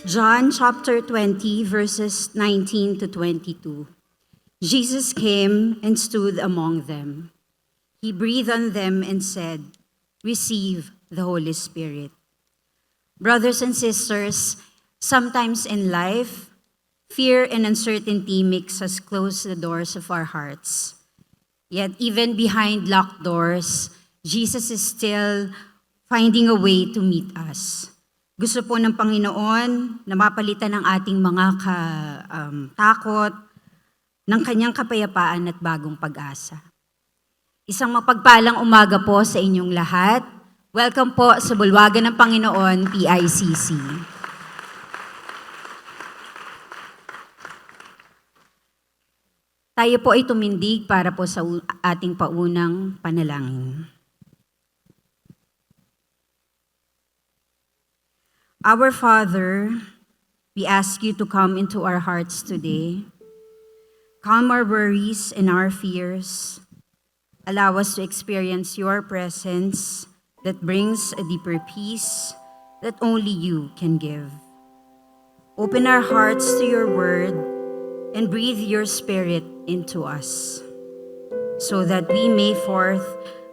John chapter 20, verses 19 to 22. Jesus came and stood among them. He breathed on them and said, "Receive the Holy Spirit." Brothers and sisters, sometimes in life, fear and uncertainty makes us close the doors of our hearts. Yet even behind locked doors, Jesus is still finding a way to meet us. Gusto po ng Panginoon na mapalitan ang ating mga takot ng kanyang kapayapaan at bagong pag-asa. Isang mapagpalang umaga po sa inyong lahat. Welcome po sa Bulwagan ng Panginoon, PICC. Tayo po ay tumindig para po sa ating paunang panalangin. Our Father, we ask you to come into our hearts today. Calm our worries and our fears. Allow us to experience your presence that brings a deeper peace that only you can give. Open our hearts to your word and breathe your spirit into us so that we may forth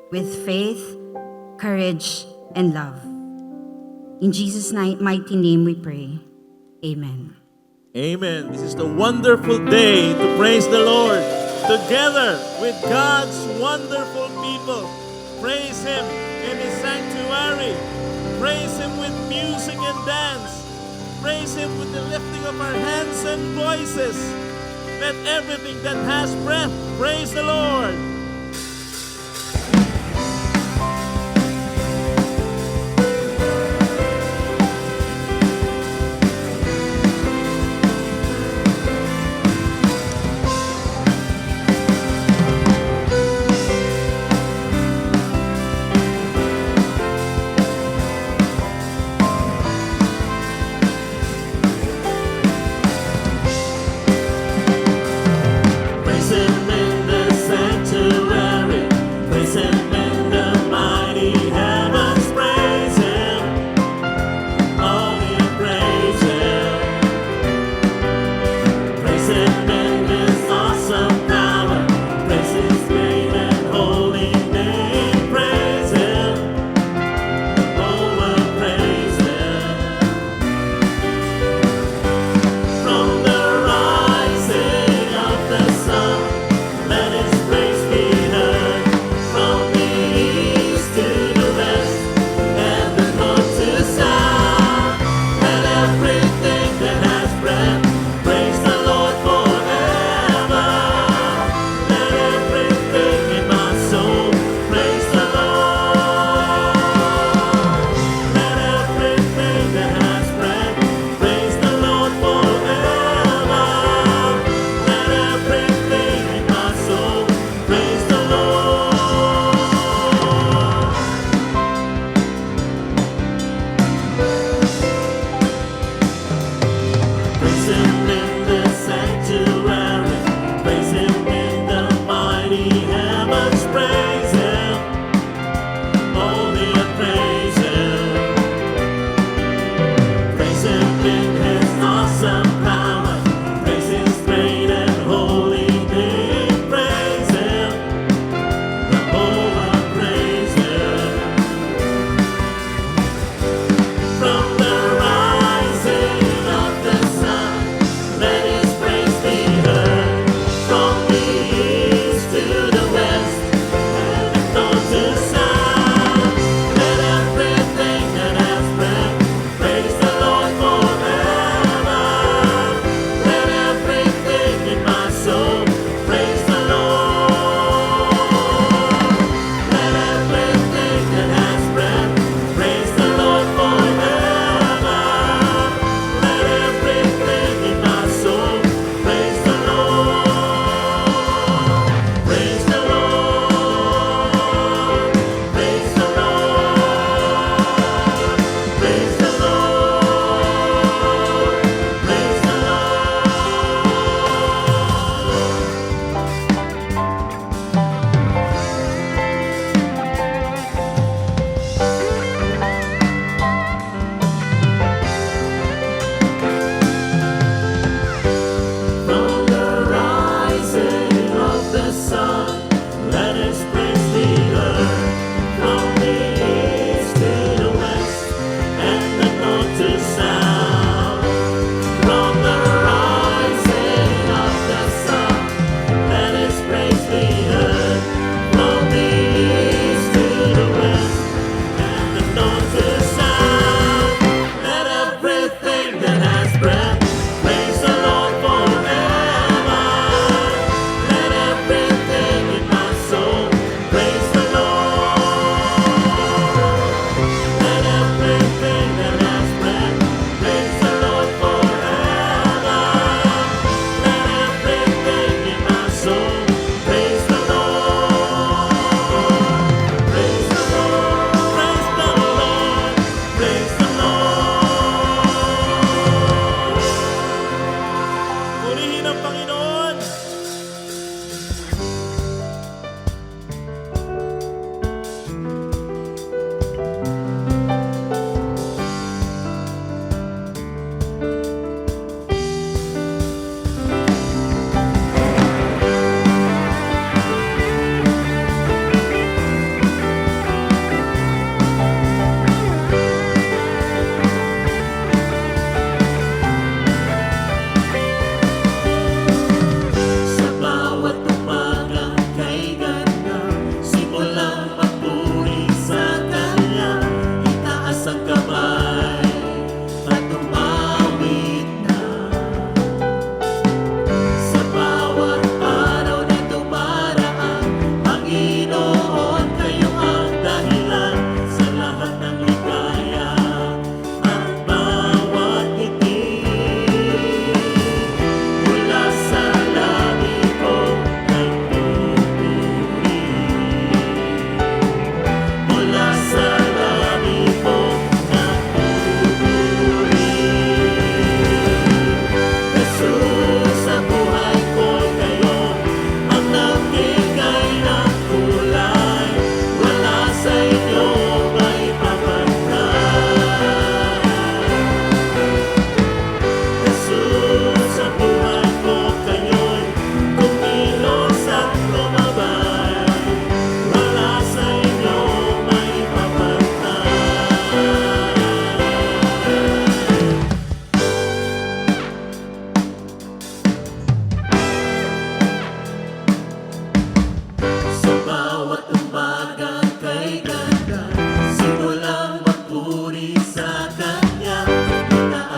with faith, courage, and love. In Jesus' mighty name we pray. Amen. Amen. This is the wonderful day to praise the Lord together with God's wonderful people. Praise Him in His sanctuary. Praise Him with music and dance. Praise Him with the lifting of our hands and voices. Let everything that has breath praise the Lord. Praise Him in the sanctuary.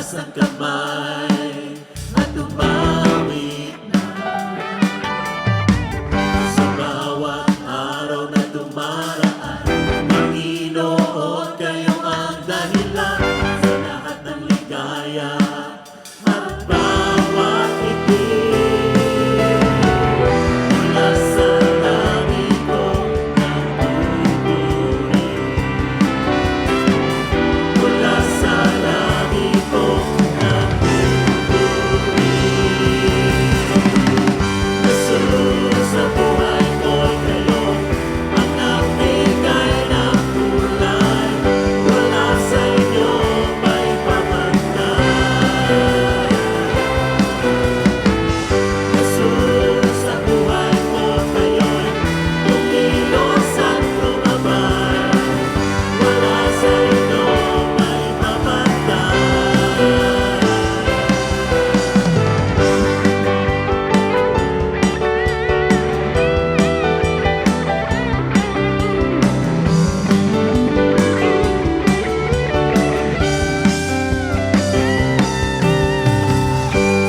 itaas ang kamay at umawit na sa bawat araw na dumaraan. Panginoon, kayo ang dahilan sa lahat ng ligaya at bawat ngiti. Mula sa langit ko nagpupuri, mula sa langit ko nagpupuri. Jesus, sa buhay ko'y kayo ang nagbigay ng kulay. Wala sa inyo may pamantay. Jesus, sa buhay ko kayo'y kumilos at lumabay. Wala sa inyo may pamantay.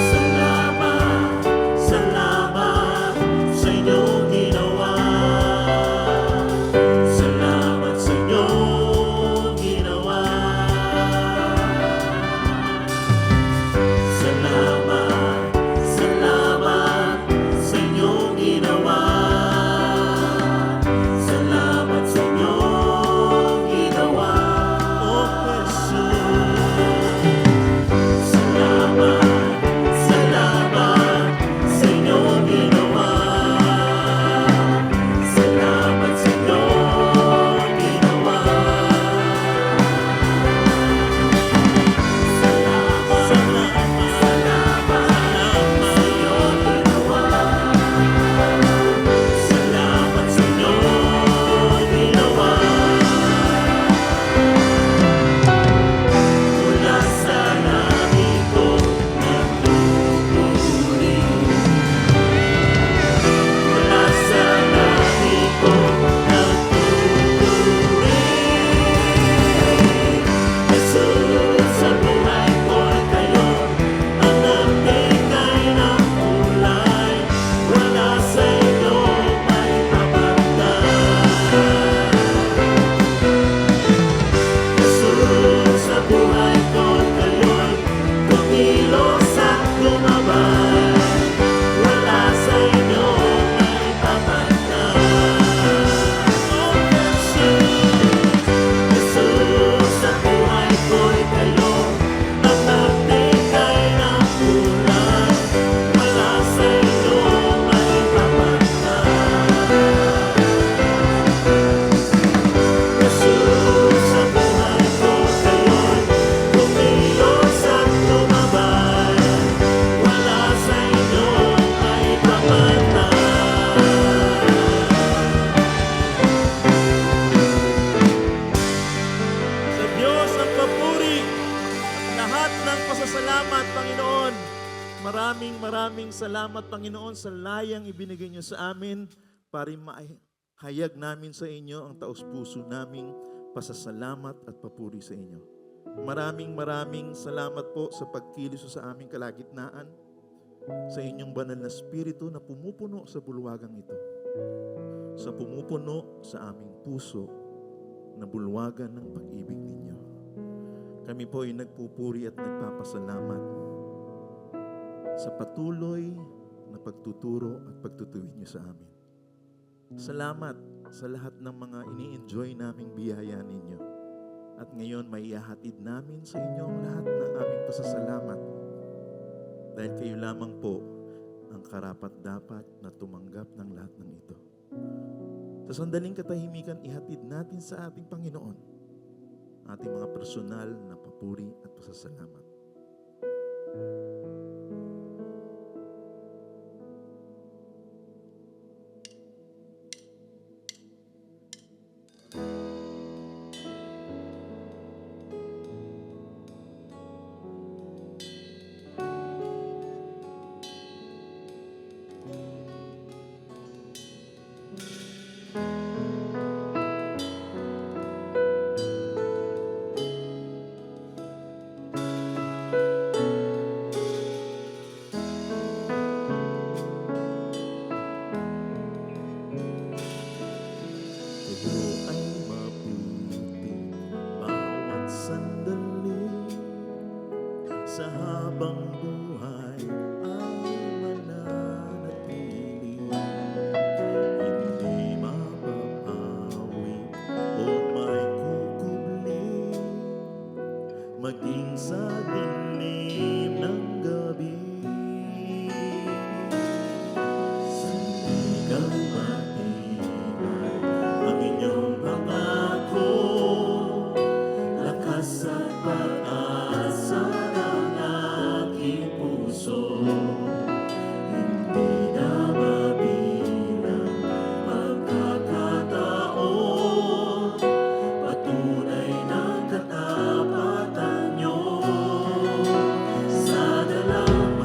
Salamat, salamat sa inyong ginawa. Salamat sa inyong ginawa. Salamat, salamat sa inyong ginawa. Salamat sa inyong ginawa. Oh, Jesus. Salamat, salamat sa inyong ginawa. Salamat sa inyong ginawa. Salamat, salamat, salamat sa inyong ginawa. Salamat sa inyong ginawa. Mula sa langit ko nagpupuri, mula sa langit ko nagpupuri. Jesus, sa buhay ko'y kayo ang nagbigay ng kulay. Wala sa inyo may pamantay. Jesus, sa buhay ko kayo'y kumilos at lumabay. Wala sa inyo may pamantay. Oh, Jesus, sa buhay ko'y kayo ang nagbigay ng kulay. Wala sa inyo may pamantay. Jesus, sa buhay ko kayo'y kumilos at lumabay. Wala sa inyo may pamantay. Sa Diyos ang papuri at lahat ng pasasalamat, Panginoon. Maraming salamat, Panginoon, sa layang ibinigay niyo sa amin para maihayag namin sa inyo ang taos-puso naming pasasalamat at papuri sa inyo. Maraming salamat po sa pagkilos sa aming kalagitnaan, sa inyong banal na spirito na pumupuno sa bulwagang ito, sa pumupuno sa aming puso na bulwagan ng pag-ibig ninyo. Kami po ay nagpupuri at nagpapasalamat sa patuloy na pagtuturo at pagtutuwid niyo sa amin. Salamat sa lahat ng mga ini-enjoy naming biyaya ninyo. At ngayon may ihahatid namin sa inyo ang lahat ng aming pasasalamat. Dahil kayo lamang po ang karapat-dapat na tumanggap ng lahat ng ito. Sa sandaling katahimikan, ihatid natin sa ating Panginoon ating mga personal na papuri at pasasalamat. sa habang buhay ay mananatili. Hindi mapapawi o may kukubli, maging sa dilim ng gabi. Sandigang matibay ang inyong pangako, lakas at pag-asa ng aking puso. Hindi na mabilang pagkakataon, patunay ng katapatan nyo. Sa dalang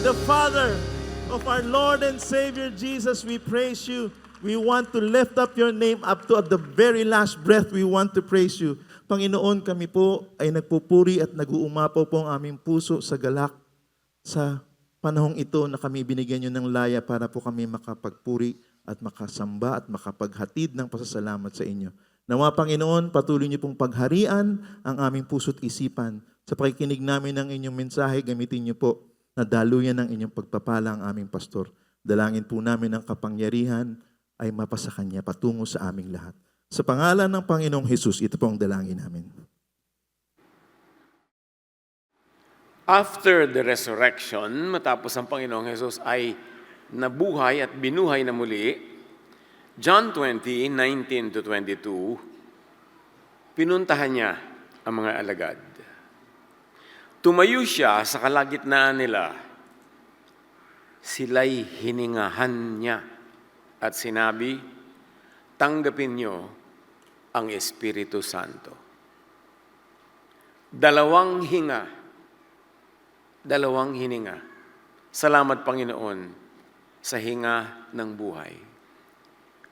the Father of our Lord and Savior Jesus, we praise you. We want to lift up your name up to at the very last breath. We want to praise you. Panginoon, kami po ay nagpupuri at nag-uumapaw po ang aming puso sa galak sa panahong ito na kami binigyan nyo ng laya para po kami makapagpuri at makasamba at makapaghatid ng pasasalamat sa inyo. Nawa, Panginoon, patuloy niyo pong pagharian ang aming puso't isipan. Sa pakikinig namin ng inyong mensahe, gamitin niyo po na daluyan ng inyong pagpapala ang aming pastor. Dalangin po namin ang kapangyarihan ay mapasa kanya patungo sa aming lahat. Sa pangalan ng Panginoong Hesus, ito po ang dalangin namin. After the resurrection, matapos ang Panginoong Hesus ay nabuhay at binuhay na muli, John 20, 19 to 22, pinuntahan niya ang mga alagad. Tumayo siya sa kalagitnaan nila. Sila'y hiningahan niya at sinabi, tanggapin niyo ang Espiritu Santo. Dalawang hininga. Salamat, Panginoon, sa hinga ng buhay.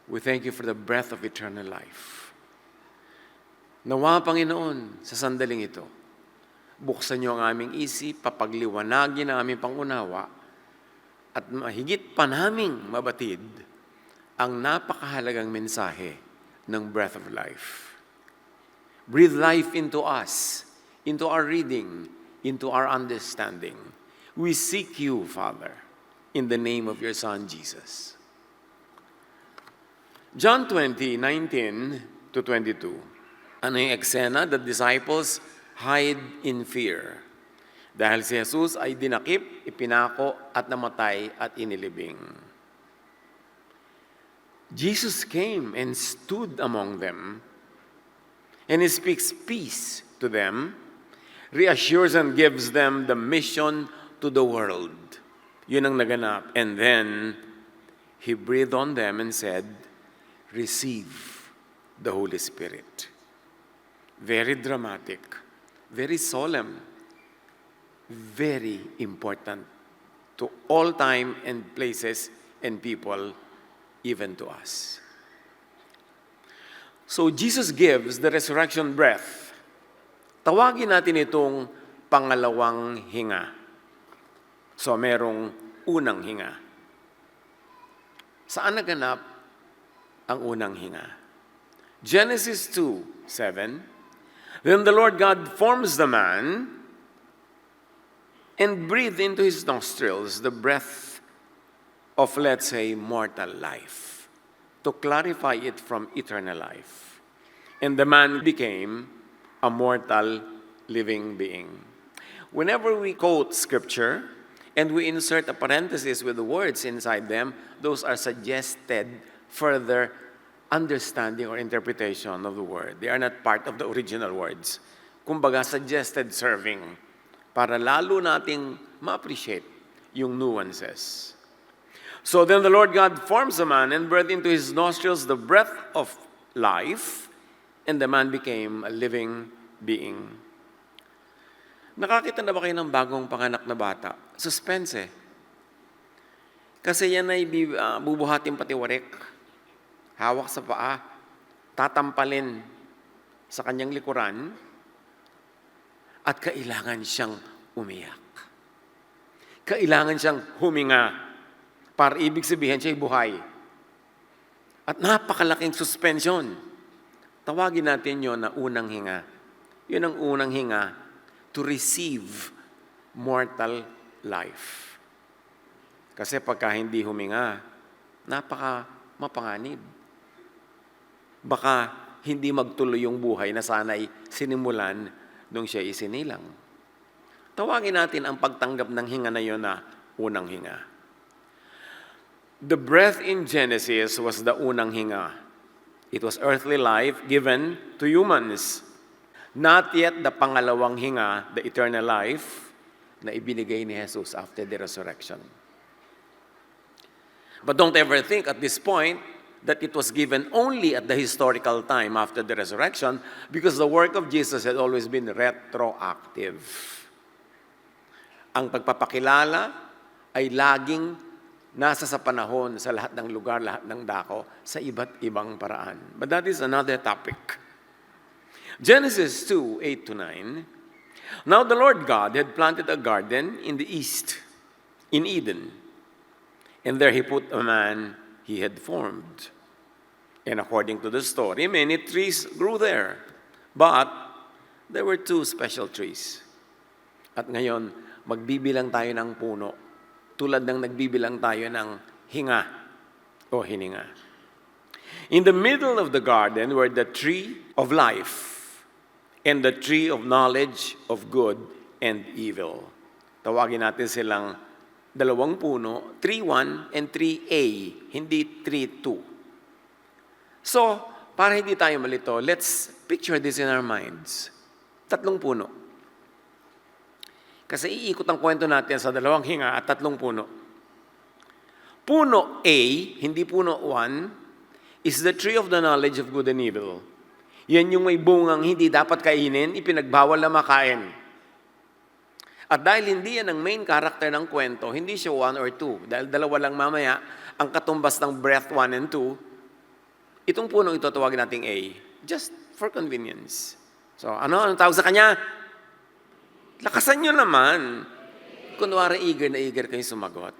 We thank you for the breath of eternal life. Nawa, Panginoon, sa sandaling ito, buksan niyo ang aming isip, papagliwanagin ang aming pangunawa, at mahigit pa naming mabatid ang napakahalagang mensahe ng breath of life. Breathe life into us, into our reading, into our understanding. We seek you, Father, in the name of your Son, Jesus. John 20, 19 to 22. Ano yung eksena? The disciples hide in fear. Dahil si Jesus ay dinakip, ipinako at namatay at inilibing. Jesus came and stood among them, and He speaks peace to them, reassures and gives them the mission to the world. Yun ang naganap. And then, He breathed on them and said, receive the Holy Spirit. Very dramatic, very solemn, very important to all time and places and people, even to us. So Jesus gives the resurrection breath. Tawagin natin itong pangalawang hinga. So merong unang hinga. Saan naganap ang unang hinga? Genesis 2:7. Then the Lord God forms the man and breathed into his nostrils the breath of, let's say, mortal life, to clarify it from eternal life. And the man became a mortal living being. Whenever we quote scripture and we insert a parenthesis with the words inside them, those are suggested further understanding or interpretation of the word. They are not part of the original words. Kumbaga, suggested serving para lalo nating ma-appreciate yung nuances. So then the Lord God forms a man and breathed into his nostrils the breath of life, and the man became a living being. Nakakita na ba kayo ng bagong panganak na bata? Suspense eh. Kasi yan ay bubuhatin patiwarik, hawak sa paa, tatampalin sa kanyang likuran, at kailangan siyang umiyak. Kailangan siyang huminga para ibig sabihin siya'y buhay. At napakalaking suspension. Tawagin natin yon na unang hinga. Yun ang unang hinga to receive mortal life. Kasi pagka hindi huminga, napaka mapanganib. Baka hindi magtuloy yung buhay na sana'y sinimulan nung siya isinilang. Tawagin natin ang pagtanggap ng hinga na yun na unang hinga. The breath in Genesis was the unang hinga. It was earthly life given to humans. Not yet the pangalawang hinga, the eternal life, na ibinigay ni Jesus after the resurrection. But don't ever think at this point that it was given only at the historical time after the resurrection, because the work of Jesus had always been retroactive. Ang pagpapakilala ay laging nasa sa panahon, sa lahat ng lugar, lahat ng dako, sa iba't ibang paraan. But that is another topic. Genesis 2, 8 to 9. Now the Lord God had planted a garden in the east, in Eden. And there he put a man he had formed. And according to the story, many trees grew there. But there were two special trees. At ngayon, magbibilang tayo ng puno, tulad ng nagbibilang tayo ng hinga o hininga. In the middle of the garden were the tree of life and the tree of knowledge of good and evil. Tawagin natin silang dalawang puno, tree 1 and tree A, hindi tree 2. So, para hindi tayo malito, let's picture this in our minds. Tatlong puno. Kasi iikot ang kwento natin sa dalawang hinga at tatlong puno. Puno A, hindi puno 1, is the tree of the knowledge of good and evil. Yan yung may bungang hindi dapat kainin, ipinagbawal na makain. At dahil hindi yan ang main character ng kwento, hindi siya 1 or 2. Dahil dalawa lang mamaya, ang katumbas ng breath 1 and 2, itong punong ito tawagin nating A, just for convenience. So, anong tawag sa kanya? Lakasan nyo naman. Kunwari eager na eager kayo sumagot.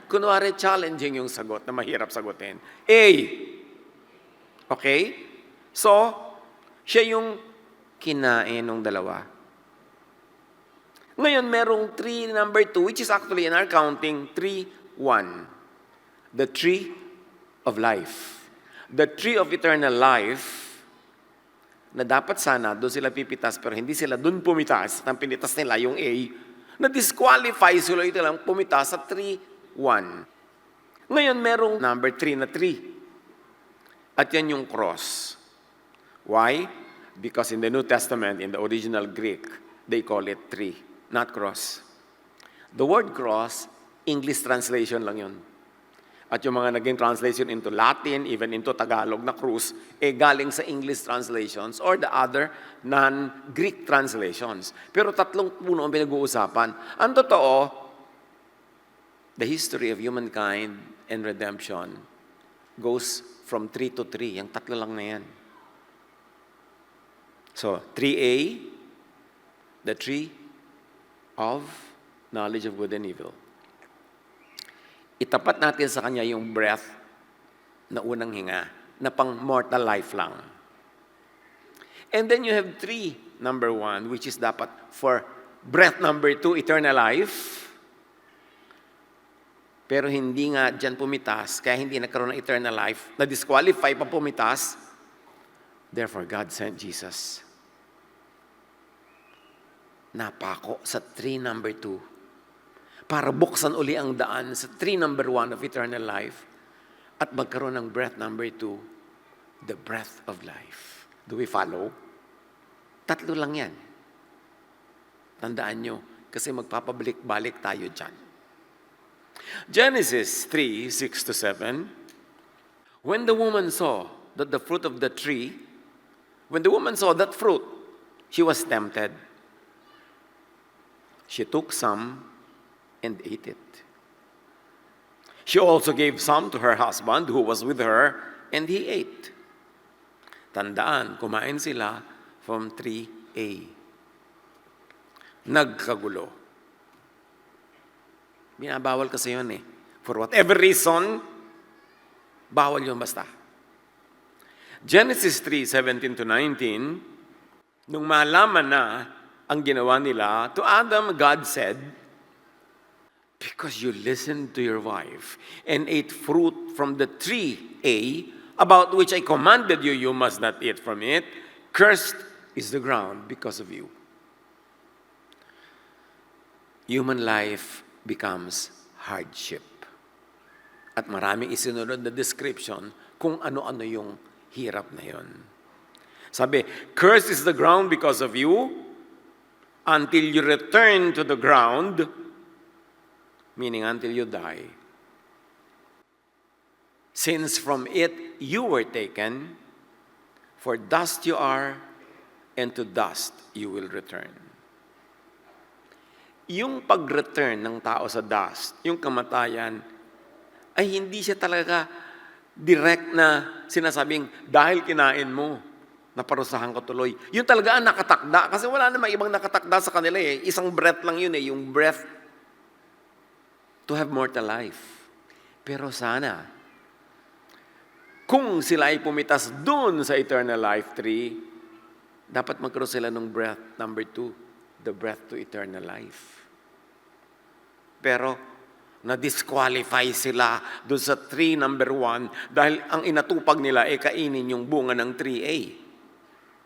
Kunwari challenging yung sagot na mahirap sagutin. A. Okay? So, siya yung kinain ng dalawa. Ngayon, merong tree number 2, which is actually in our counting, tree 1. The tree of life. The tree of eternal life, na dapat sana doon sila pipitas pero hindi sila doon pumitas. Ang pinitas nila yung A, na disqualify sila ito lang pumitas sa tree 1. Ngayon, merong number 3 na tree. At yan yung cross. Why? Because in the New Testament, in the original Greek, they call it tree, not cross. The word cross, English translation lang yun. At yung mga naging translation into Latin, even into Tagalog na krus, galing sa English translations or the other non-Greek translations. Pero tatlong puno ang pinag-uusapan. Ang totoo, the history of humankind and redemption goes from 3 to 3. Yung tatlo lang na yan. So, 3A, the tree of knowledge of good and evil. Itapat natin sa kanya yung breath na unang hinga, na pang mortal life lang. And then you have tree number 1, which is dapat for breath number 2, eternal life. Pero hindi nga dyan pumitas, kaya hindi nagkaroon ng eternal life, na-disqualify pa pumitas. Therefore, God sent Jesus. Napako sa tree number 2. Para buksan uli ang daan sa tree number 1 of eternal life at magkaroon ng breath number 2, the breath of life. Do we follow? Tatlo lang yan. Tandaan nyo, kasi magpapabalik-balik tayo dyan. Genesis 3, 6 to 7. When the woman saw that the fruit of the tree, when the woman saw that fruit, she was tempted. She took some and ate it. She also gave some to her husband who was with her, and he ate. Tandaan, kumain sila from tree A. Nagkagulo. Binabawal kasi yun eh. For whatever reason, bawal yun basta. Genesis 3, 17 to 19, nung malaman na ang ginawa nila, to Adam, God said, because you listened to your wife and ate fruit from the tree A, about which I commanded you, you must not eat from it, cursed is the ground because of you. Human life becomes hardship. At maraming isinunod na description kung ano-ano yung hirap na yon. Sabi, cursed is the ground because of you, until you return to the ground, meaning until you die. Since from it you were taken, for dust you are, and to dust you will return. yung pag-return ng tao sa dust, yung kamatayan, ay hindi siya talaga direct na sinasabing, dahil kinain mo, naparusahan ko tuloy. Yun talaga ang nakatakda. Kasi wala namang ibang nakatakda sa kanila eh. Isang breath lang yun eh, yung breath to have mortal life. Pero sana, kung sila ay pumitas dun sa eternal life tree, dapat magkaroon sila ng breath number 2, the breath to eternal life. Pero, na-disqualify sila doon sa tree number 1 dahil ang inatupag nila ay kainin yung bunga ng 3A.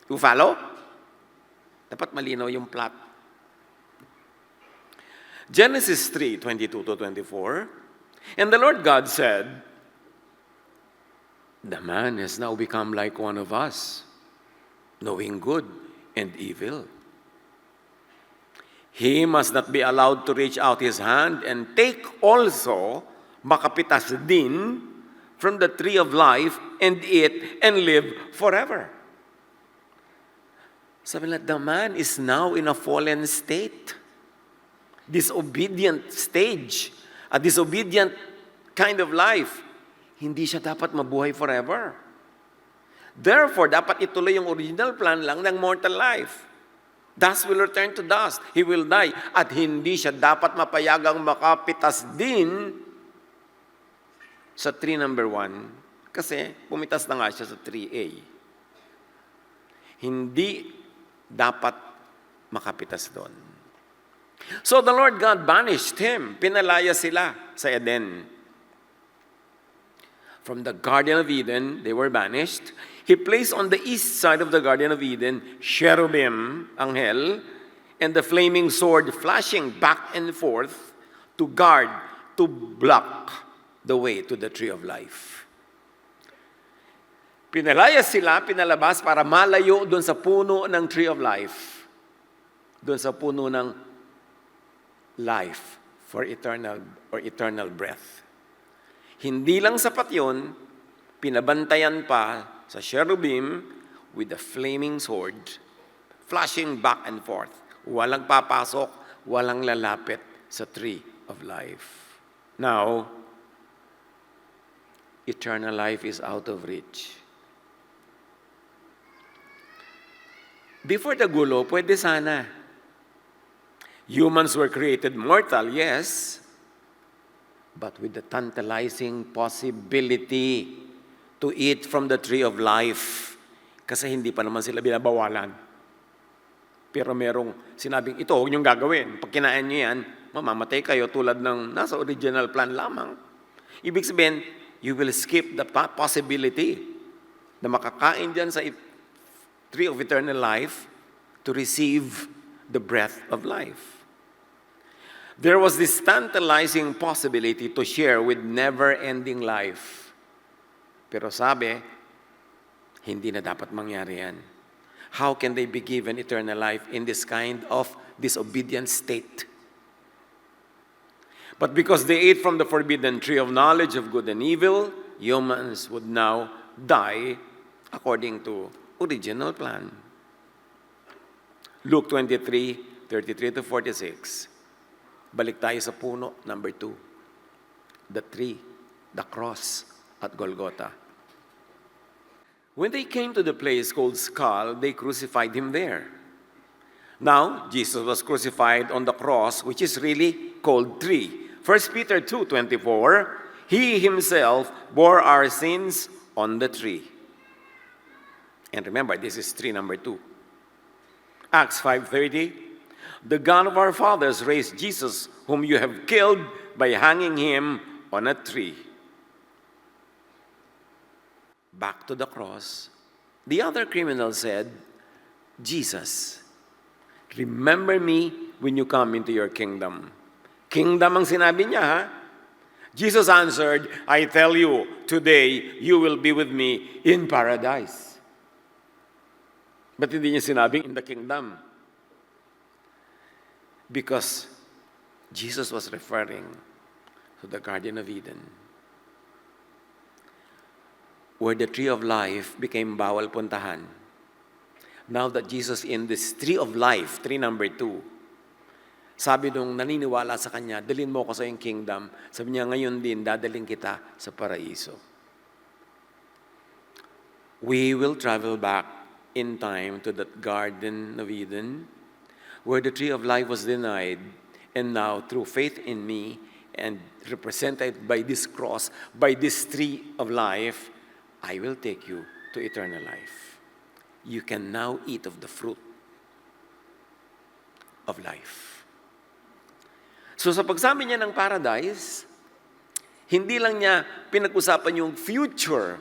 You follow? Dapat malinaw yung plot. Genesis 3:22-24, and the Lord God said, the man has now become like one of us, knowing good and evil. He must not be allowed to reach out his hand and take also, makapitas din, from the tree of life and eat and live forever. Sabi nila, the man is now in a fallen state. Disobedient stage. A disobedient kind of life. Hindi siya dapat mabuhay forever. Therefore, dapat ituloy yung original plan lang ng mortal life. Dust will return to dust. He will die. At hindi siya dapat mapayagang makapitas din sa tree number 1 kasi pumitas na nga siya sa 3A. Hindi dapat makapitas doon. So the Lord God banished him. Pinalaya sila sa Eden. From the Garden of Eden, they were banished. He placed on the east side of the Garden of Eden cherubim, anghel, and the flaming sword flashing back and forth to guard, to block the way to the tree of life. Pinalaya sila, pinalabas para malayo doon sa puno ng tree of life. Doon sa puno ng life for eternal or eternal breath. Hindi lang sapat yun, pinabantayan pa sa cherubim with a flaming sword, flashing back and forth. Walang papasok, walang lalapit sa tree of life. Now, eternal life is out of reach. Before the gulo, pwede sana. Humans were created mortal, yes, but with the tantalizing possibility to eat from the tree of life. Kasi hindi pa naman sila binabawalan. Pero merong sinabing, ito, huwag niyong gagawin. Pag kinain niyo yan, mamamatay kayo tulad ng nasa original plan lamang. Ibig sabihin, you will skip the possibility na makakain dyan sa tree of eternal life to receive the breath of life. There was this tantalizing possibility to share with never-ending life. Pero sabi, hindi na dapat mangyari yan. How can they be given eternal life in this kind of disobedient state? But because they ate from the forbidden tree of knowledge of good and evil, humans would now die according to original plan. Luke 23:33-46. Balik tayo sa puno, number 2. The tree, the cross at Golgotha. When they came to the place called Skull, they crucified him there. Now, Jesus was crucified on the cross, which is really called tree. 1 Peter 2:24, he himself bore our sins on the tree. And remember, this is tree number 2. Acts 5:30, the God of our fathers raised Jesus, whom you have killed by hanging him on a tree. Back to the cross, the other criminal said, Jesus, remember me when you come into your kingdom. Kingdom ang sinabi niya, ha? Jesus answered, I tell you, today you will be with me in paradise. Ba't hindi niya sinabing in the kingdom? Because Jesus was referring to the Garden of Eden, where the tree of life became bawal puntahan. Now that Jesus in this tree of life, tree number 2, Sabi nung naniniwala sa kanya, dalhin mo ko sa iyong kingdom. Sabi niya, ngayon din, dadaling kita sa paraiso. We will travel back in time to that Garden of Eden, where the tree of life was denied, and now, through faith in me, and represented by this cross, by this tree of life, I will take you to eternal life. You can now eat of the fruit of life. So sa pagsabi niya ng paradise, hindi lang niya pinag-usapan yung future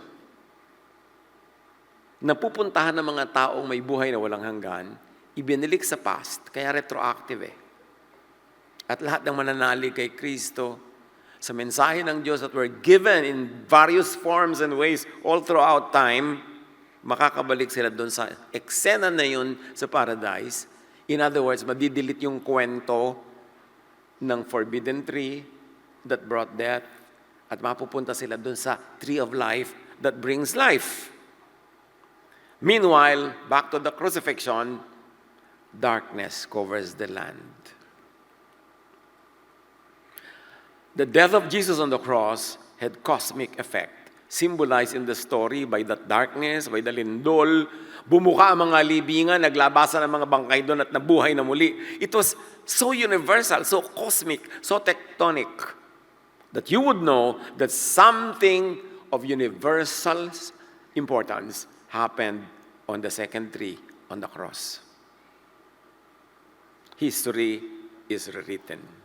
na pupuntahan ng mga taong may buhay na walang hanggan, ibinilik sa past, kaya retroactive eh. At lahat ng mananalig kay Kristo, sa mensahe ng Diyos that were given in various forms and ways all throughout time, makakabalik sila doon sa eksena na yun sa paradise. In other words, madidelete yung kwento ng forbidden tree that brought death at mapupunta sila doon sa tree of life that brings life. Meanwhile, back to the crucifixion, darkness covers the land. The death of Jesus on the cross had cosmic effect, symbolized in the story by that darkness, by the lindol. Bumuka ang mga libingan, naglabasan ang mga bangkay doon at nabuhay na muli. It was so universal, so cosmic, so tectonic, that you would know that something of universal importance happened on the second tree on the cross. History is rewritten.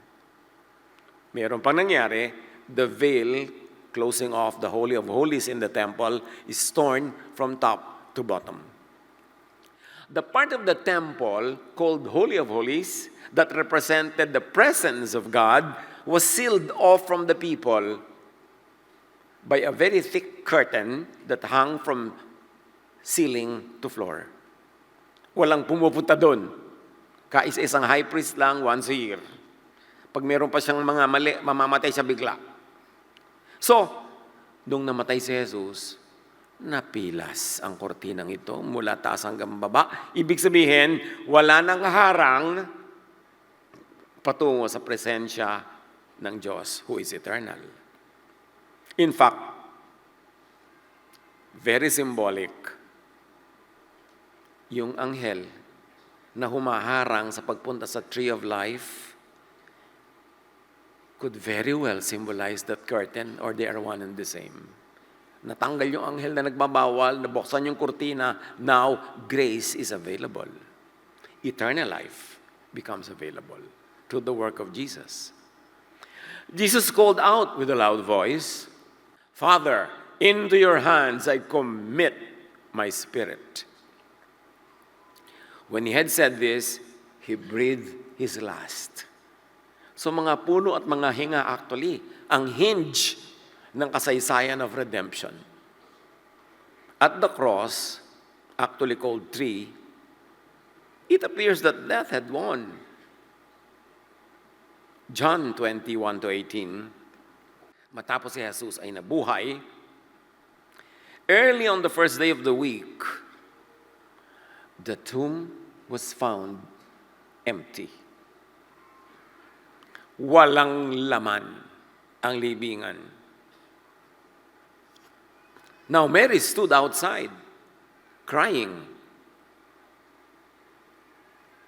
Meron pang nangyari, the veil closing off the Holy of Holies in the temple is torn from top to bottom. The part of the temple called Holy of Holies that represented the presence of God was sealed off from the people by a very thick curtain that hung from ceiling to floor. Walang pumupunta doon. Kaisa-isang high priest lang once a year. Pag meron pa siyang mga mali, mamamatay siya bigla. So, nung namatay si Jesus, napilas ang kortinang ito mula taas hanggang baba. Ibig sabihin, wala nang harang patungo sa presensya ng Diyos who is eternal. In fact, very symbolic, yung anghel na humaharang sa pagpunta sa tree of life could very well symbolize that curtain or they are one and the same. Natanggal yung anghel na nagbabawal, nabuksan yung kurtina, now grace is available. Eternal life becomes available through the work of Jesus. Jesus called out with a loud voice, Father, into your hands I commit my spirit. When he had said this, he breathed his last. So mga puno at mga hinga actually, ang hinge ng kasaysayan of redemption. At the cross, actually called tree, it appears that death had won. John 21-18, matapos si Jesus ay nabuhay, early on the first day of the week, the tomb was found empty. Walang laman ang libingan. Now Mary stood outside, crying.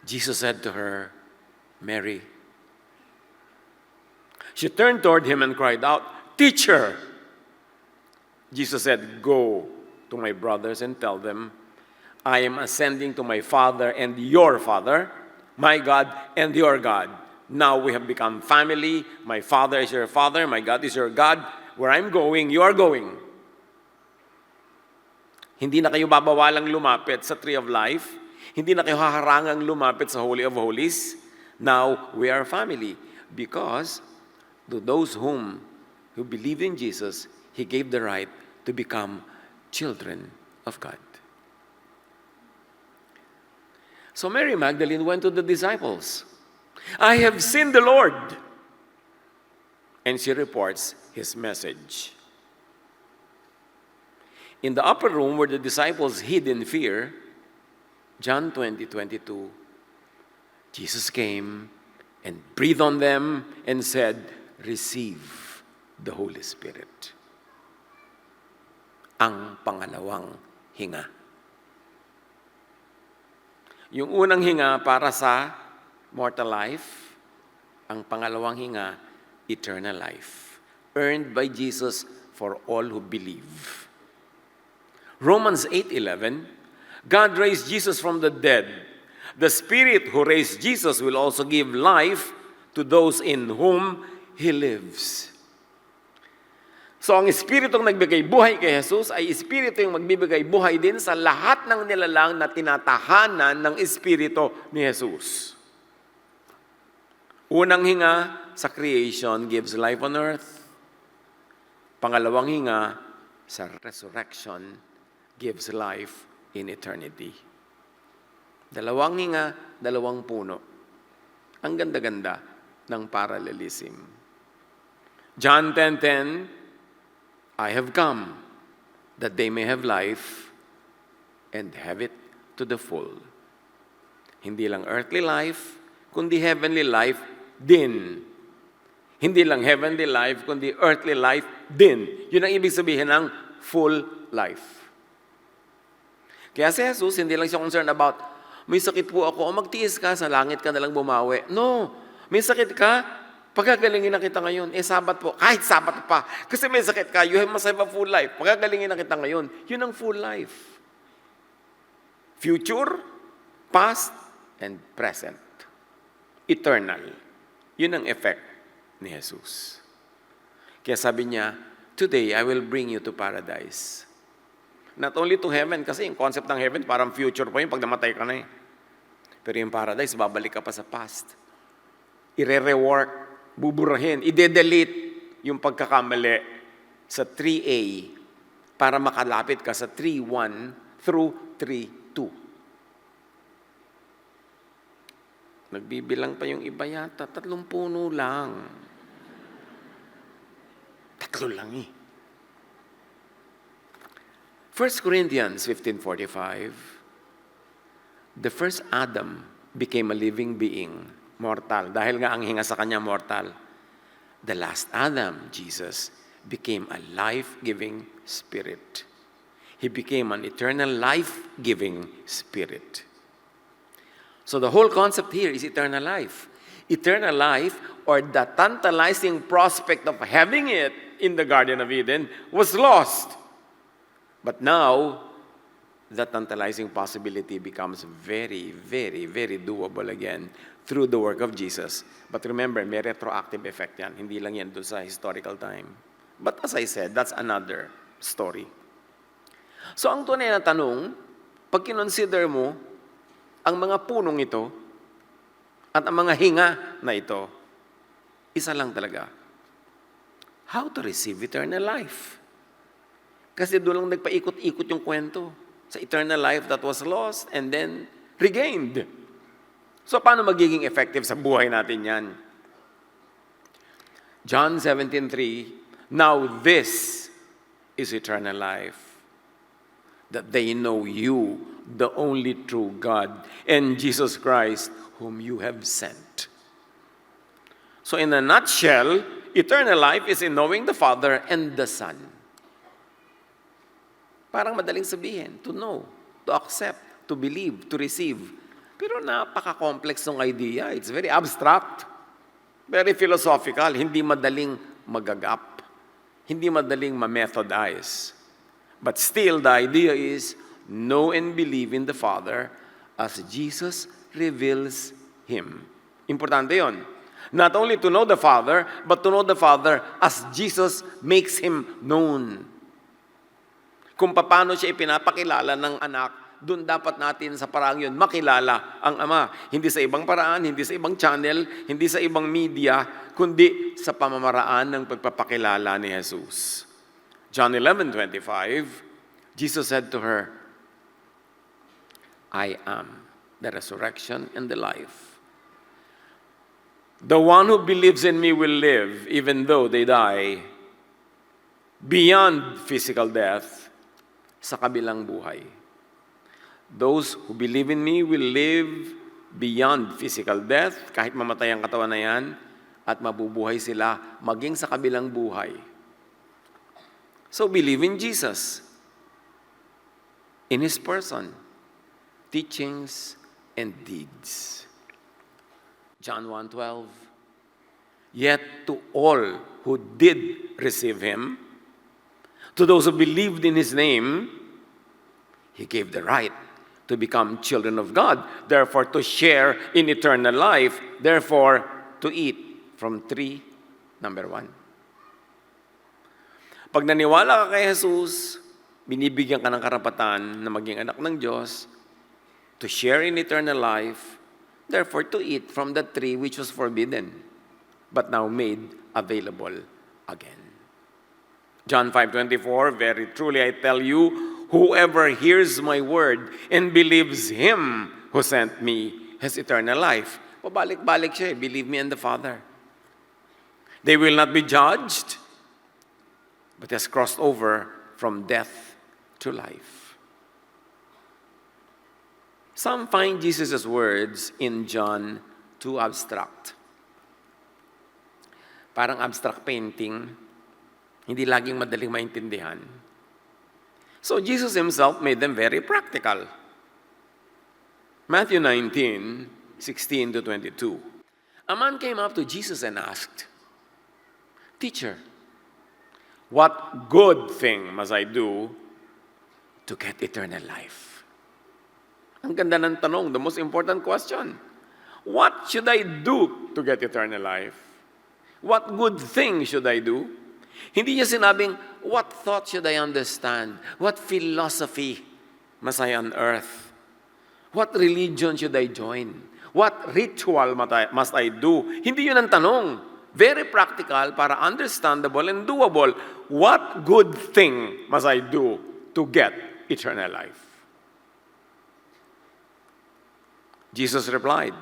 Jesus said to her, Mary. She turned toward him and cried out, Teacher! Jesus said, Go to my brothers and tell them, I am ascending to my Father and your Father, my God and your God. Now we have become family. My Father is your Father. My God is your God. Where I'm going, you are going. Hindi na kayo babawalang lumapit sa Tree of Life. Hindi na kayo haharangang lumapit sa Holy of Holies. Now we are family. Because to those who believe in Jesus, He gave the right to become children of God. So Mary Magdalene went to the disciples. I have seen the Lord. And she reports his message. In the upper room where the disciples hid in fear, John 20:22, Jesus came and breathed on them and said, "Receive the Holy Spirit." Ang pangalawang hinga. Yung unang hinga para sa mortal life, ang pangalawang hinga, eternal life, earned by Jesus for all who believe. Romans 8:11, God raised Jesus from the dead. The Spirit who raised Jesus will also give life to those in whom He lives. So ang Espiritong nagbigay buhay kay Jesus ay Espiritu yung magbibigay buhay din sa lahat ng nilalang na tinatahanan ng Espiritu ni Jesus. Unang hinga sa creation gives life on earth. Pangalawang hinga sa resurrection gives life in eternity. Dalawang hinga, dalawang puno. Ang ganda-ganda ng parallelism. John 10:10, I have come that they may have life and have it to the full. Hindi lang earthly life, kundi heavenly life din. Hindi lang heavenly life, kundi earthly life din. Yun ang ibig sabihin ng full life. Kaya si Jesus, hindi lang siya concerned about, may sakit po ako, o magtiis ka, sa langit ka nalang bumawi. No, may sakit ka, pagagalingin na kita ngayon. Sabat po, kahit sabat pa. Kasi may sakit ka, you must have a full life. Pagagalingin na kita ngayon. Yun ang full life. Future, past, and present. Eternal. Yun ang effect ni Jesus. Kaya sabi niya, today I will bring you to paradise. Not only to heaven, kasi yung concept ng heaven, parang future pa yun pag namatay ka na eh. Pero yung paradise, babalik ka pa sa past. Ire-rework, buburahin, ide-delete yung pagkakamali sa 3A para makalapit ka sa 3.1 through 3.2. Nagbibilang pa yung iba yata, 3 puno lang. 3 lang eh. 1 Corinthians 15:45, the first Adam became a living being, mortal. Dahil nga ang hinga sa kanya mortal. The last Adam, Jesus, became a life-giving spirit. He became an eternal life-giving spirit. So the whole concept here is eternal life. Eternal life, or the tantalizing prospect of having it in the Garden of Eden, was lost. But now, that tantalizing possibility becomes very, very, very doable again through the work of Jesus. But remember, may retroactive effect yan. Hindi lang yan doon sa historical time. But as I said, that's another story. So ang tunay na tanong, pag kinonsider mo ang mga punong ito at ang mga hinga na ito, isa lang talaga. How to receive eternal life? Kasi doon lang nagpaikot-ikot yung kwento sa eternal life that was lost and then regained. So paano magiging effective sa buhay natin yan? John 17:3, now this is eternal life, that they know you, the only true God, and Jesus Christ, whom you have sent. So in a nutshell, eternal life is in knowing the Father and the Son. Parang madaling sabihin, to know, to accept, to believe, to receive. Pero napaka-complex ng idea. It's very abstract, very philosophical, hindi madaling magagap, hindi madaling ma-methodize. But still, the idea is, know and believe in the Father as Jesus reveals Him. Importante yon. Not only to know the Father, but to know the Father as Jesus makes Him known. Kung paano siya ipinapakilala ng anak, doon dapat natin sa parang yun makilala ang Ama. Hindi sa ibang paraan, hindi sa ibang channel, hindi sa ibang media, kundi sa pamamaraan ng pagpapakilala ni Jesus. John 11:25, Jesus said to her, I am the resurrection and the life. The one who believes in me will live even though they die beyond physical death, sa kabilang buhay. Those who believe in me will live beyond physical death, kahit mamatay ang katawan na yan, at mabubuhay sila maging sa kabilang buhay. So believe in Jesus, in His person, teachings, and deeds. John 1:12, yet to all who did receive Him, to those who believed in His name, He gave the right to become children of God, therefore to share in eternal life, therefore to eat from tree number 1. Pag naniwala ka kay Jesus, binibigyan ka ng karapatan na maging anak ng Diyos, to share in eternal life, therefore to eat from the tree which was forbidden, but now made available again. John 5:24, very truly I tell you, whoever hears my word and believes Him who sent me has eternal life. Pabalik-balik siya, believe me and the Father. They will not be judged, but has crossed over from death to life. Some find Jesus' words in John too abstract. Parang abstract painting, hindi laging madaling maintindihan. So Jesus Himself made them very practical. Matthew 19:16-22. A man came up to Jesus and asked, Teacher, what good thing must I do to get eternal life? Ang ganda ng tanong, the most important question. What should I do to get eternal life? What good thing should I do? Hindi niya sinabing, what thought should I understand? What philosophy must I unearth? What religion should I join? What ritual must I do? Hindi yun ang tanong. Very practical, para understandable and doable. What good thing must I do to get eternal life? Jesus replied,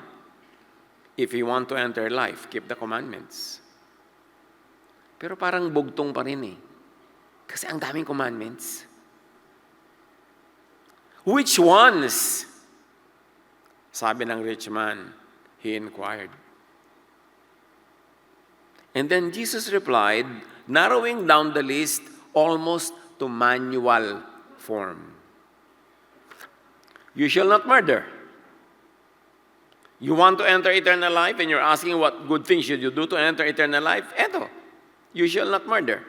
if you want to enter life, keep the commandments. Pero parang bugtong pa rin eh. Kasi ang daming commandments. Which ones? Sabi ng rich man, he inquired. And then Jesus replied, narrowing down the list almost to manual form. You shall not murder. You want to enter eternal life and you're asking what good things should you do to enter eternal life? Eto, you shall not murder.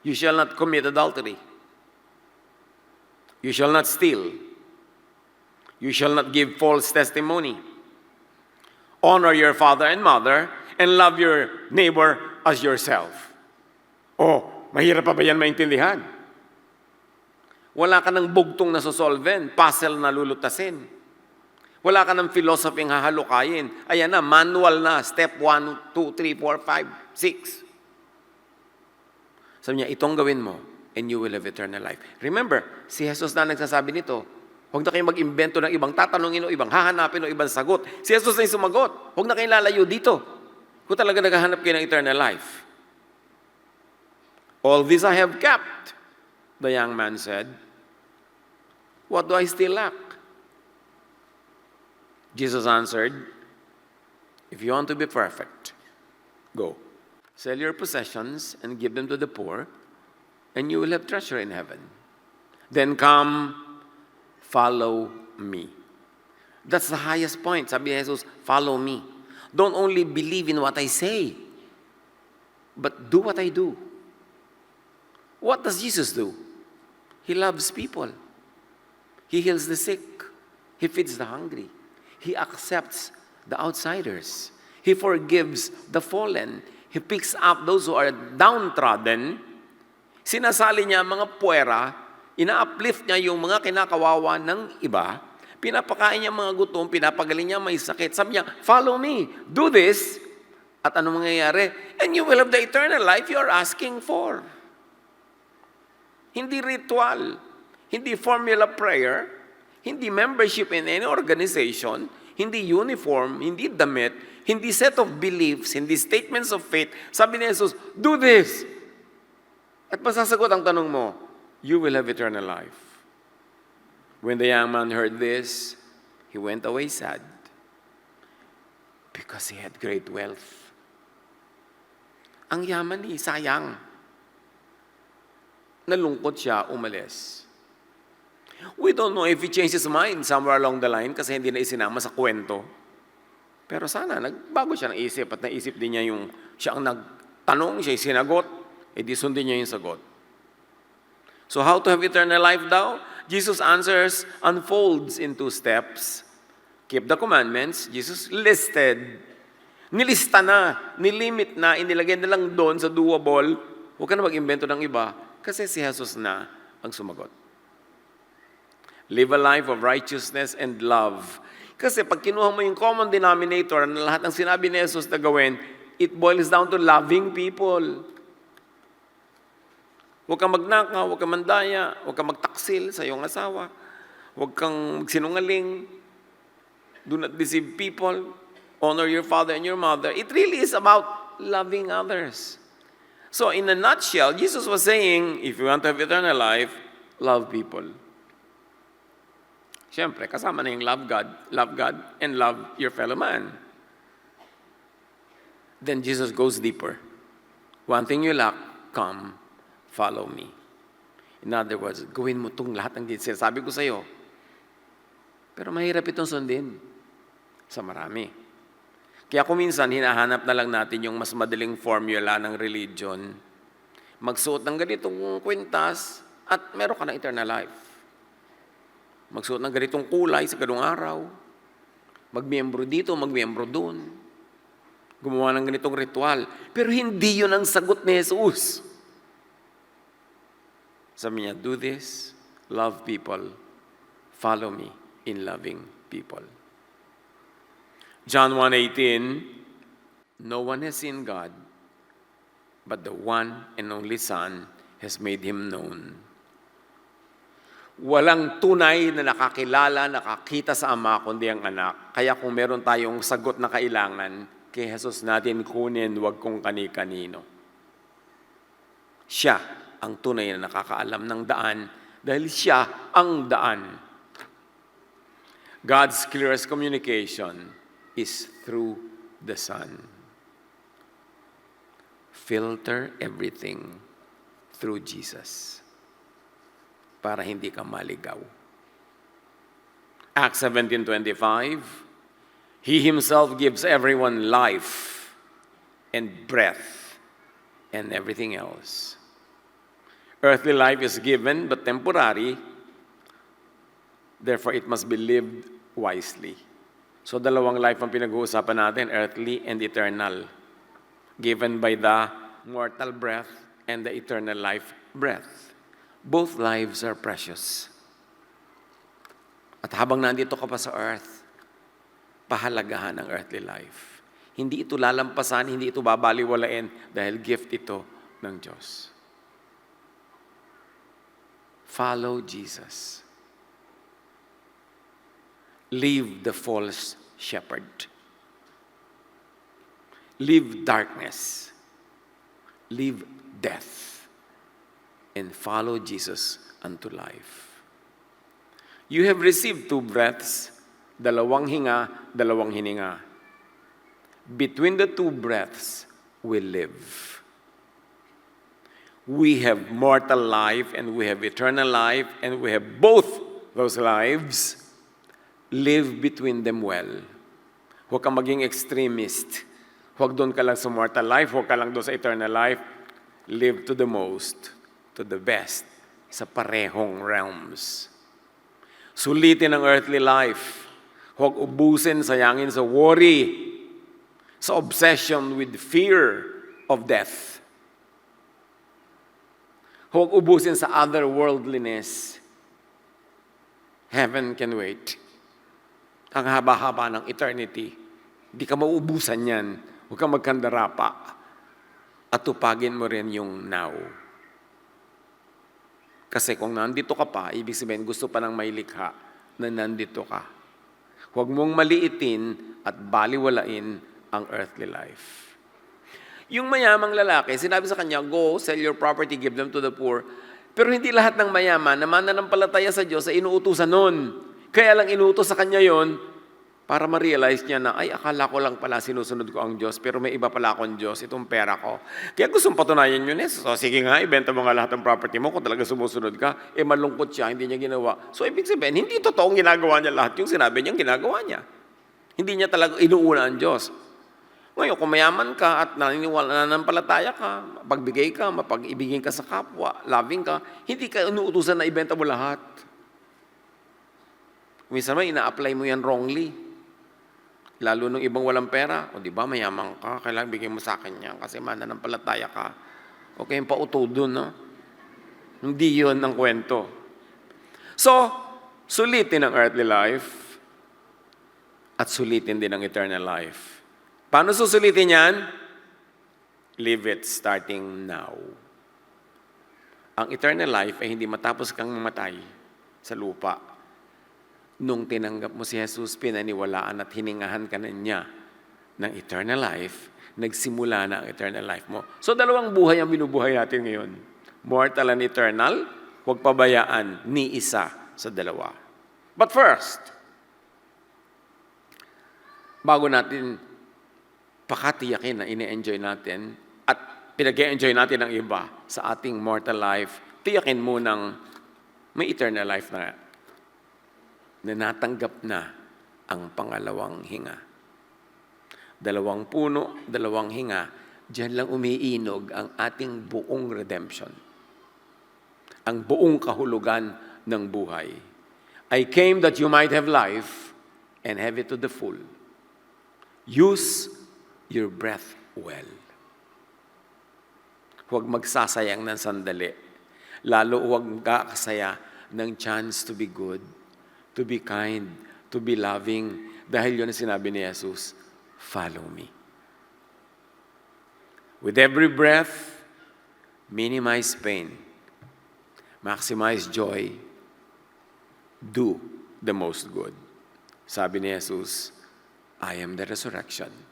You shall not commit adultery. You shall not steal. You shall not give false testimony. Honor your father and mother, and love your neighbor as yourself. Oh, mahirap pa ba yan maintindihan? Wala ka ng bugtong na sosolven, puzzle na lulutasin. Wala ka ng philosophy ng hahalukayin. Ayan na, manual na, step 1, 2, 3, 4, 5, 6. Sabi niya, itong gawin mo, and you will have eternal life. Remember, si Jesus na nagsasabi nito, huwag na kayong mag-imbento ng ibang tatanungin o ibang hahanapin o ibang sagot. Si Jesus na yung sumagot. Huwag na kayong lalayo dito. Kung talaga naghahanap kayo ng eternal life. All this I have kept, the young man said. What do I still lack? Jesus answered, if you want to be perfect, go. Sell your possessions and give them to the poor, and you will have treasure in heaven. Then come, follow me. That's the highest point. Sabi ni Jesus, follow me. Don't only believe in what I say, but do what I do. What does Jesus do? He loves people. He heals the sick. He feeds the hungry. He accepts the outsiders. He forgives the fallen. He picks up those who are downtrodden. Sinasali niya mga puwera, ina-uplift niya yung mga kinakawawa ng iba, pinapakain niya mga gutom, pinapagaling niya may sakit. Sabi niya, follow me, do this, at ano mangyayari? And you will have the eternal life you are asking for. Hindi ritual, hindi formula prayer, hindi membership in any organization, hindi uniform, hindi damit, hindi set of beliefs, hindi statements of faith. Sabi ni Jesus, do this. At masasagot ang tanong mo, you will have eternal life. When the young man heard this, he went away sad, Because he had great wealth. Ang yaman ni sayang. Nalungkot siya, umalis. We don't know if he changed his mind somewhere along the line kasi hindi na isinama sa kwento. Pero sana, nagbago siya ng isip at naisip din niya yung siya ang nagtanong, siya yung sinagot, di sundin niya yung sagot. So how to have eternal life daw? Jesus' answers unfolds in 2 steps. Keep the commandments. Jesus listed. Nilista na, nilimit na, inilagay na lang doon sa doable. Huwag ka na mag-imbento ng iba kasi si Jesus na ang sumagot. Live a life of righteousness and love. Kasi pag kinuha mo yung common denominator na lahat ng sinabi ni Jesus na gawin, it boils down to loving people. Huwag kang magnakaw, huwag kang mandaya, huwag kang magtaksil sa iyong asawa, huwag kang magsinungaling, do not deceive people, honor your father and your mother. It really is about loving others. So in a nutshell, Jesus was saying, if you want to have eternal life, love people. Siyempre, kasama na yung love God, and love your fellow man. Then Jesus goes deeper. One thing you lack, come, follow me. In other words, gawin mo itong lahat ng sinasabi ko sa iyo. Pero mahirap itong sundin sa marami. Kaya kung minsan, hinahanap na lang natin yung mas madaling formula ng religion. Magsuot ng ganitong kwintas at meron ka ng eternal life. Magsuot ng ganitong kulay sa ganung araw. Magmiyembro dito, magmiyembro doon. Gumawa ng ganitong ritual. Pero hindi yun ang sagot ni Jesus. Sabi niya, do this, love people, follow me in loving people. John 1:18, no one has seen God, but the one and only Son has made Him known. Walang tunay na nakakilala, nakakita sa Ama, kundi ang Anak. Kaya kung meron tayong sagot na kailangan, kay Jesus natin kunin, wag kung kani-kanino. Siya ang tunay na nakakaalam ng daan dahil siya ang daan. God's clearest communication is through the Son. Filter everything through Jesus para hindi ka maligaw. Acts 17:25, He Himself gives everyone life and breath and everything else. Earthly life is given but temporary, therefore it must be lived wisely. So dalawang life ang pinag-uusapan natin, earthly and eternal. Given by the mortal breath and the eternal life breath. Both lives are precious. At habang nandito ka pa sa earth, pahalagahan ang earthly life. Hindi ito lalampasan, hindi ito babaliwalain dahil gift ito ng Diyos. Follow Jesus. Leave the false shepherd. Leave darkness. Leave death. And follow Jesus unto life. You have received 2 breaths, dalawang hinga, dalawang hininga. Between the 2 breaths, we live. We have mortal life and we have eternal life and we have both those lives. Live between them well. Huwag kang maging extremist. Huwag doon ka lang sa mortal life, huwag ka lang doon sa eternal life. Live to the most, to the best, sa parehong realms. Sulitin ang earthly life. Huwag ubusin, sayangin sa worry, sa obsession with fear of death. Huwag ubusin sa otherworldliness. Heaven can wait. Ang haba-haba ng eternity. Di ka mauubusan yan. Huwag kang magkandara pa. At tupagin mo rin yung now. Kasi kung nandito ka pa, ibig sabihin gusto pa ng may likha na nandito ka. Huwag mong maliitin at baliwalain ang earthly life. Yung mayamang lalaki, sinabi sa kanya, go, sell your property, give them to the poor. Pero hindi lahat ng mayaman na mananampalataya sa Diyos ay inuutusan nun. Kaya lang inuutos sa kanya yon Para ma-realize niya na, ay, akala ko lang pala sinusunod ko ang Diyos, pero may iba pala akong Diyos, itong pera ko. Kaya gustong patunayan yun. So, sige nga, ibenta mo nga lahat ng property mo kung talaga sumusunod ka. Malungkot siya, hindi niya ginawa. So, ibig sabihin, hindi totoong ginagawa niya lahat yung sinabi niyang ginagawa niya. Hindi niya talaga inuuna ang Diyos. Ngayon, kung mayaman ka at naniniwala, nananampalataya ka, mapagbigay ka, mapag-ibigin ka sa kapwa, loving ka, hindi ka inuutusan na ibenta mo lahat. Minsan may ina-apply mo yan wrongly. Lalo nung ibang walang pera, o di ba, mayaman ka, kailangan bigyan mo sa akin yan kasi mananampalataya ka. Okay, yung pauto dun, no? Hindi yun ang kwento. So, sulitin ang earthly life at sulitin din ang eternal life. Paano susulitin yan? Live it starting now. Ang eternal life ay hindi matapos kang mamatay sa lupa. Nung tinanggap mo si Jesus, pinaniwalaan at hiningahan ka na niya ng eternal life, nagsimula na ang eternal life mo. So, dalawang buhay ang binubuhay natin ngayon. Mortal and eternal, huwag pabayaan ni isa sa dalawa. But first, bago natin pakatiyakin na ini-enjoy natin at pinag-enjoy natin ang iba sa ating mortal life, tiyakin mo ng may eternal life na natanggap na ang pangalawang hinga. Dalawang puno, dalawang hinga, diyan lang umiinog ang ating buong redemption. Ang buong kahulugan ng buhay. I came that you might have life and have it to the full. Use your breath well. Huwag magsasayang ng sandali. Lalo huwag kakasaya ng chance to be good, to be kind, to be loving. Dahil yun ang sinabi ni Jesus, follow me. With every breath, minimize pain, maximize joy, do the most good. Sabi ni Jesus, I am the resurrection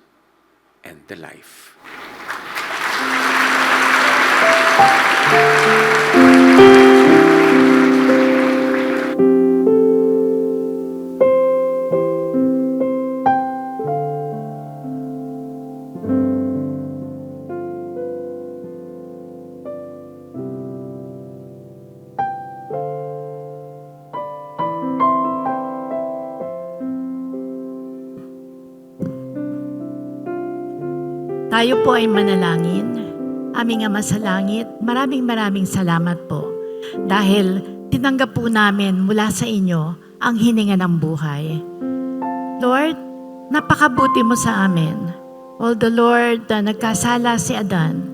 and the life. Tayo po ay manalangin. Aming Ama sa langit, maraming salamat po dahil tinanggap po namin mula sa inyo ang hininga ng buhay. Lord, napakabuti mo sa amin. Although Lord, nagkasala si Adan,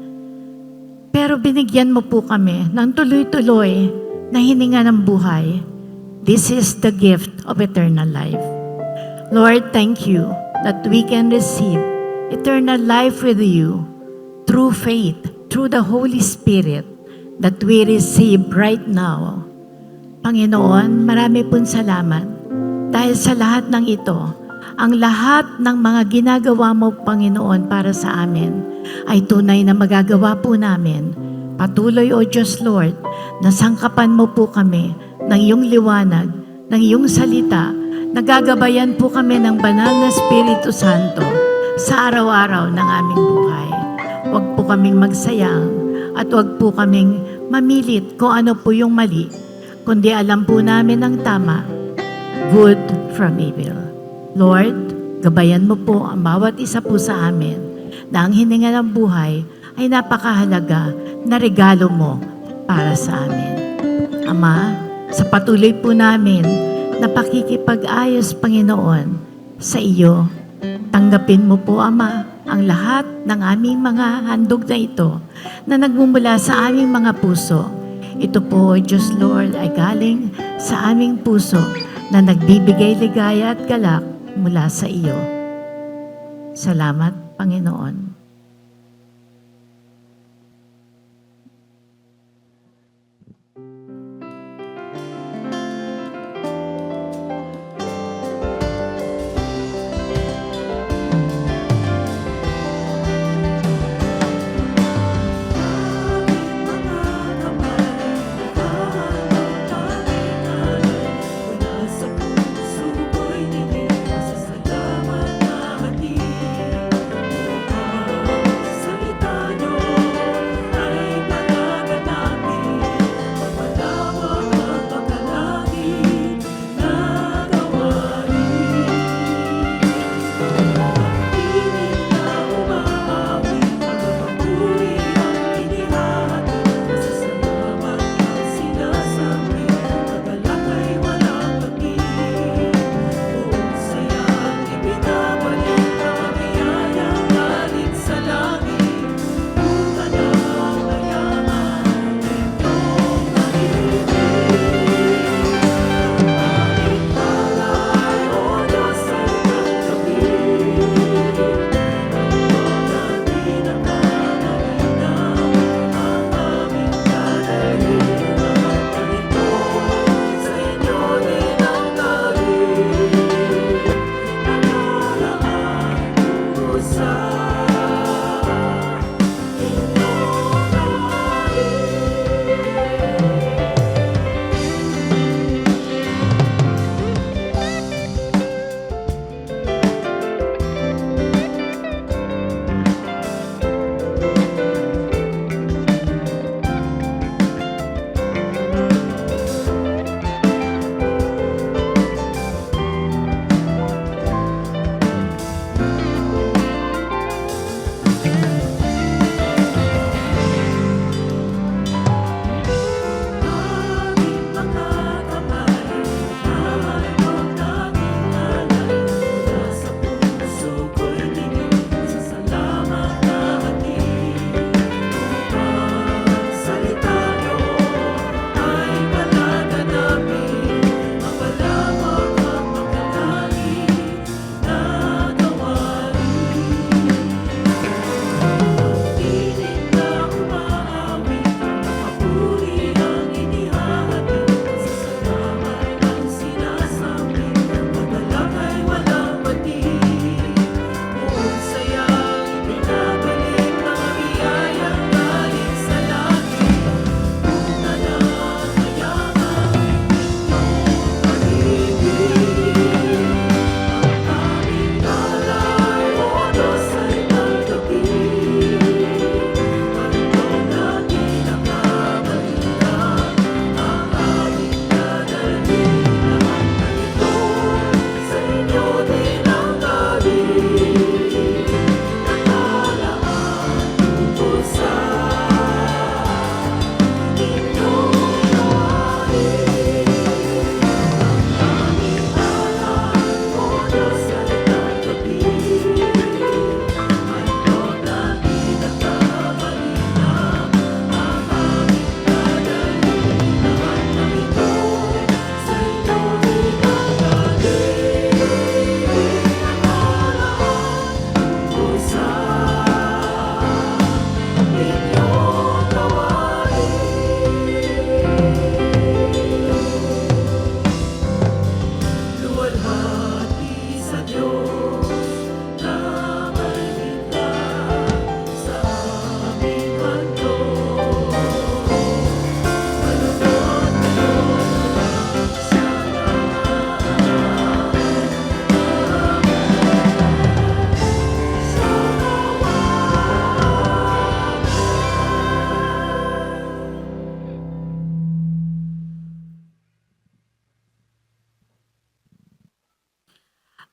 pero binigyan mo po kami ng tuloy-tuloy na hininga ng buhay. This is the gift of eternal life. Lord, thank you that we can receive eternal life with you through faith, through the Holy Spirit that we receive right now. Panginoon, marami pong salamat dahil sa lahat ng ito, ang lahat ng mga ginagawa mo, Panginoon, para sa amin ay tunay na magagawa po namin. Patuloy, O Diyos Lord, na sangkapan mo po kami ng iyong liwanag, ng iyong salita, nagagabayan po kami ng banal na Espiritu Santo sa araw-araw ng aming buhay. Huwag po kaming magsayang at huwag po kaming mamilit kung ano po yung mali, kundi alam po namin ang tama, good from evil. Lord, gabayan mo po ang bawat isa po sa amin na ang hininga ng buhay ay napakahalaga na regalo mo para sa amin. Ama, sa patuloy po namin na pakikipag-ayos, Panginoon, sa iyo, tanggapin mo po, Ama, ang lahat ng aming mga handog na ito na nagmumula sa aming mga puso. Ito po, Diyos Lord, ay galing sa aming puso na nagbibigay ligaya at galak mula sa iyo. Salamat, Panginoon. Mula sa puso ko'y nililipas sa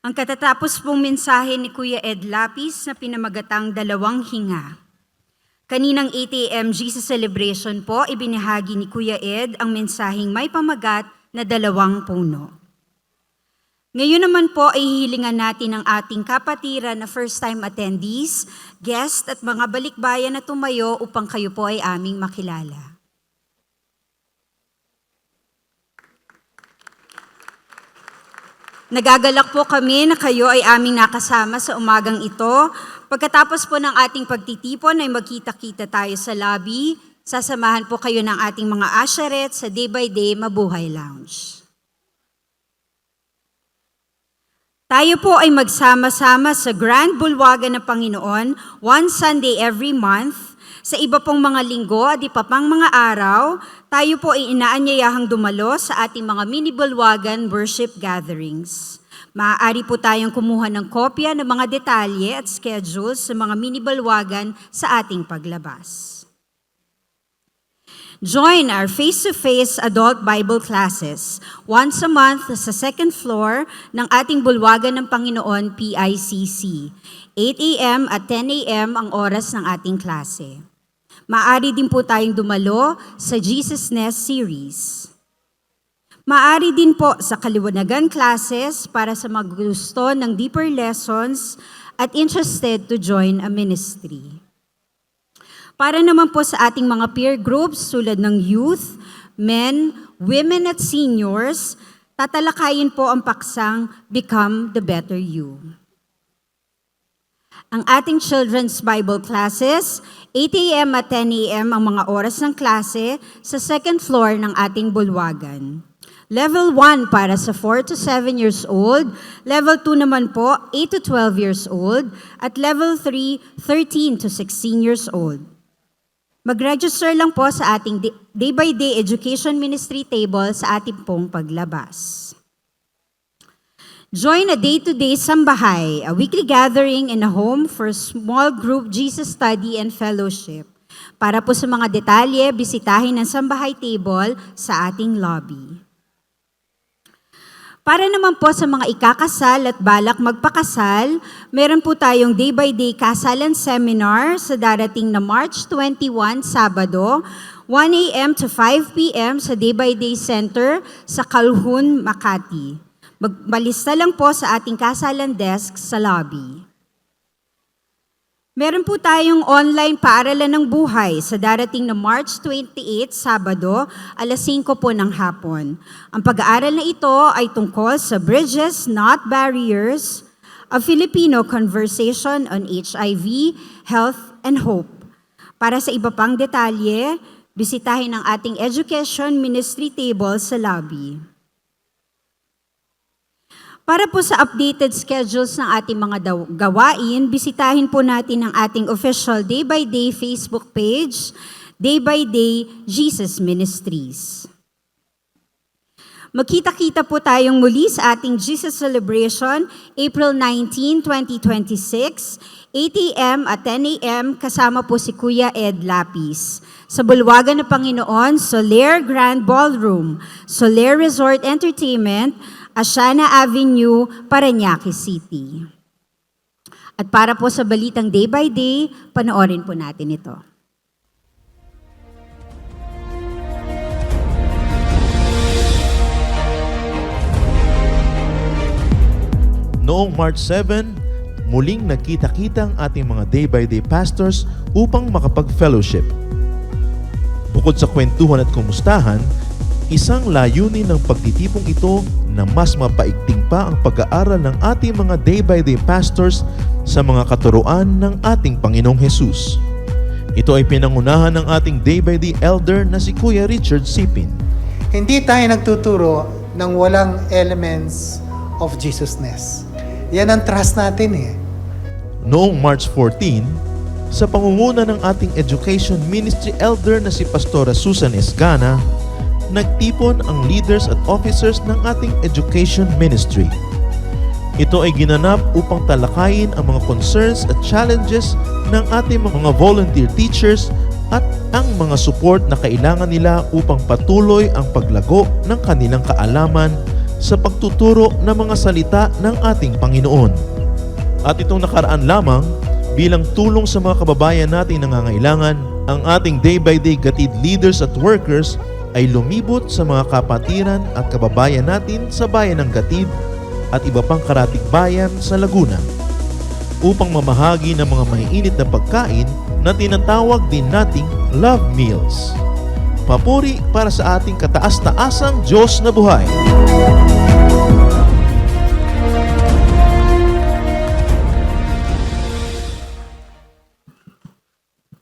Ang katatapos pong mensahe ni Kuya Ed Lapis na pinamagatang Dalawang Hinga. Kaninang 8 a.m. Jesus Celebration po, ibinahagi ni Kuya Ed ang mensaheng may pamagat na Dalawang Puno. Ngayon naman po ay hihilingan natin ang ating kapatiran na first-time attendees, guest at mga balikbayan na tumayo upang kayo po ay aming makilala. Nagagalak po kami na kayo ay aming nakasama sa umagang ito. Pagkatapos po ng ating pagtitipon ay magkita-kita tayo sa lobby. Sasamahan po kayo ng ating mga usherette sa Day by Day Mabuhay Lounge. Tayo po ay magsama-sama sa Grand Bulwagan ng Panginoon one Sunday every month. Sa iba pong mga linggo at iba pang mga araw, tayo po ay inaanyayahang dumalo sa ating mga mini-bulwagan worship gatherings. Maaari po tayong kumuha ng kopya ng mga detalye at schedules sa mga mini-bulwagan sa ating paglabas. Join our face-to-face adult Bible classes once a month sa second floor ng ating Bulwagan ng Panginoon PICC. 8 a.m. at 10 a.m. ang oras ng ating klase. Maaari din po tayong dumalo sa Jesus Nest series. Maaari din po sa kaliwanagan classes para sa mga gusto ng deeper lessons at interested to join a ministry. Para naman po sa ating mga peer groups tulad ng youth, men, women at seniors, tatalakayin po ang paksang Become the Better You. Ang ating children's Bible classes, 8 a.m. at 10 a.m. ang mga oras ng klase sa second floor ng ating bulwagan. Level 1 para sa 4 to 7 years old, Level 2 naman po 8 to 12 years old, at Level 3, 13 to 16 years old. Mag-register lang po sa ating day-by-day education ministry table sa ating pong paglabas. Join a day-to-day sambahay, a weekly gathering in a home for small group Jesus study and fellowship. Para po sa mga detalye, bisitahin ang sambahay table sa ating lobby. Para naman po sa mga ikakasal at balak magpakasal, meron po tayong day-by-day kasalan seminar sa darating na March 21, Sabado, 1 a.m. to 5 p.m. sa Day-by-Day Center sa Calhoun, Makati. Magbalista lang po sa ating kasalan desk sa lobby. Meron po tayong online paaralan ng buhay sa darating na March 28, Sabado, alas 5 po ng hapon. Ang pag-aaral na ito ay tungkol sa Bridges, Not Barriers, a Filipino Conversation on HIV, Health, and Hope. Para sa iba pang detalye, bisitahin ang ating Education Ministry table sa lobby. Para po sa updated schedules ng ating mga gawain, bisitahin po natin ang ating official day-by-day Facebook page, Day-by-Day Jesus Ministries. Magkita-kita po tayong muli sa ating Jesus Celebration, April 19, 2026, 8 a.m. at 10 a.m. kasama po si Kuya Ed Lapis. Sa Bulwagan ng Panginoon, Soler Grand Ballroom, Soler Resort Entertainment, Asiana Avenue, Parañaque City. At para po sa balitang day by day, panoorin po natin ito. Noong March 7, muling nagkita-kita ang ating mga day-by-day pastors upang makapag-fellowship. Bukod sa kwentuhan at kumustahan, isang layunin ng pagtitipong ito na mas mapaigting pa ang pag-aaral ng ating mga day-by-day pastors sa mga katuruan ng ating Panginoong Hesus. Ito ay pinangunahan ng ating day-by-day elder na si Kuya Richard Sipin. Hindi tayo nagtuturo ng walang elements of Jesusness. Yan ang trust natin eh. Noong March 14, sa pangunguna ng ating Education Ministry elder na si Pastora Susan Esgana, nagtipon ang leaders at officers ng ating education ministry. Ito ay ginanap upang talakayin ang mga concerns at challenges ng ating mga volunteer teachers at ang mga support na kailangan nila upang patuloy ang paglago ng kanilang kaalaman sa pagtuturo ng mga salita ng ating Panginoon. At itong nakaraan lamang, bilang tulong sa mga kababayan nating nangangailangan, ang ating day-by-day Gatid leaders at workers ay lumibot sa mga kapatiran at kababayan natin sa bayan ng Gatid at iba pang karatig bayan sa Laguna upang mamahagi ng mga maiinit na pagkain na tinatawag din nating love meals. Papuri para sa ating kataas-taasang Diyos na buhay.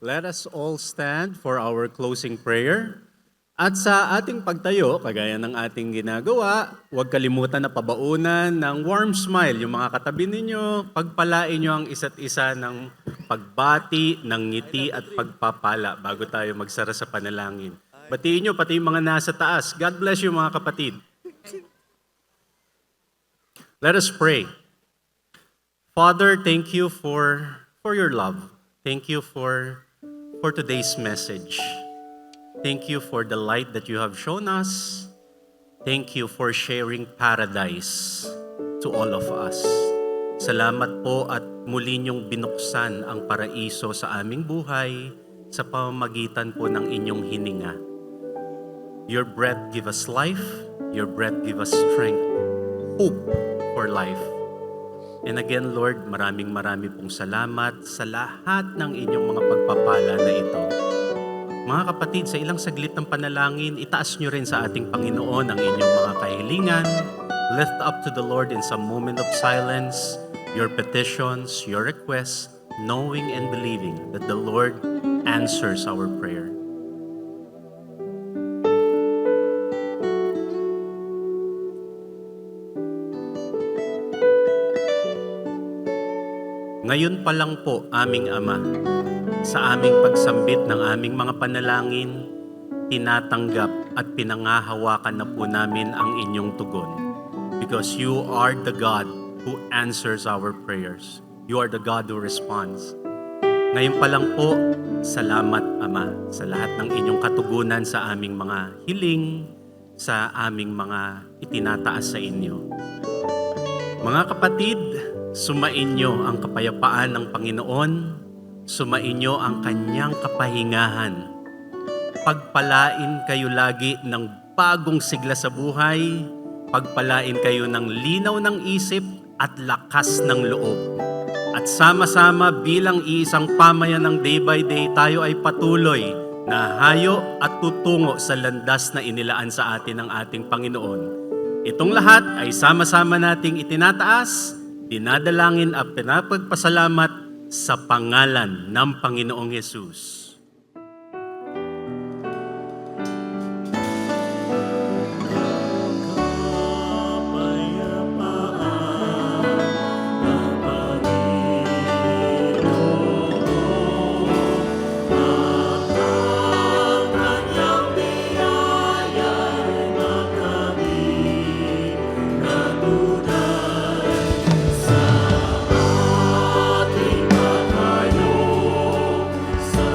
Let us all stand for our closing prayer. At sa ating pagtayo, kagaya ng ating ginagawa, huwag kalimutan na pabaunan ng warm smile yung mga katabi ninyo. Pagpalain nyo ang isa't isa ng pagbati, ng ngiti at pagpapala bago tayo magsara sa panalangin. Batiin nyo pati yung mga nasa taas. God bless you mga kapatid. Let us pray. Father, thank you for your love. Thank you for today's message. Thank you for the light that you have shown us. Thank you for sharing paradise to all of us. Salamat po at muli niyong binuksan ang paraiso sa aming buhay sa pamamagitan po ng inyong hininga. Your breath give us life. Your breath give us strength. Hope for life. And again, Lord, maraming pong salamat sa lahat ng inyong mga pagpapala na ito. Mga kapatid, sa ilang saglit ng panalangin, itaas nyo rin sa ating Panginoon ang inyong mga kahilingan. Lift up to the Lord in some moment of silence your petitions, your requests, knowing and believing that the Lord answers our prayer. Ngayon pa lang po, aming Ama, sa aming pagsambit ng aming mga panalangin, tinatanggap at pinangahawakan na po namin ang inyong tugon. Because you are the God who answers our prayers. You are the God who responds. Ngayon pa lang po, salamat Ama sa lahat ng inyong katugunan sa aming mga hiling, sa aming mga itinataas sa inyo. Mga kapatid, sumainyo ang kapayapaan ng Panginoon, sumainyo ang kanyang kapahingahan. Pagpalain kayo lagi ng bagong sigla sa buhay, pagpalain kayo ng linaw ng isip at lakas ng loob. At sama-sama bilang iisang pamayan ng day by day, tayo ay patuloy na hayo at tutungo sa landas na inilaan sa atin ng ating Panginoon. Itong lahat ay sama-sama nating itinataas, dinadalangin at pinapagpasalamat sa pangalan ng Panginoong Yesus. Sa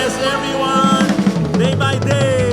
bless everyone day by day.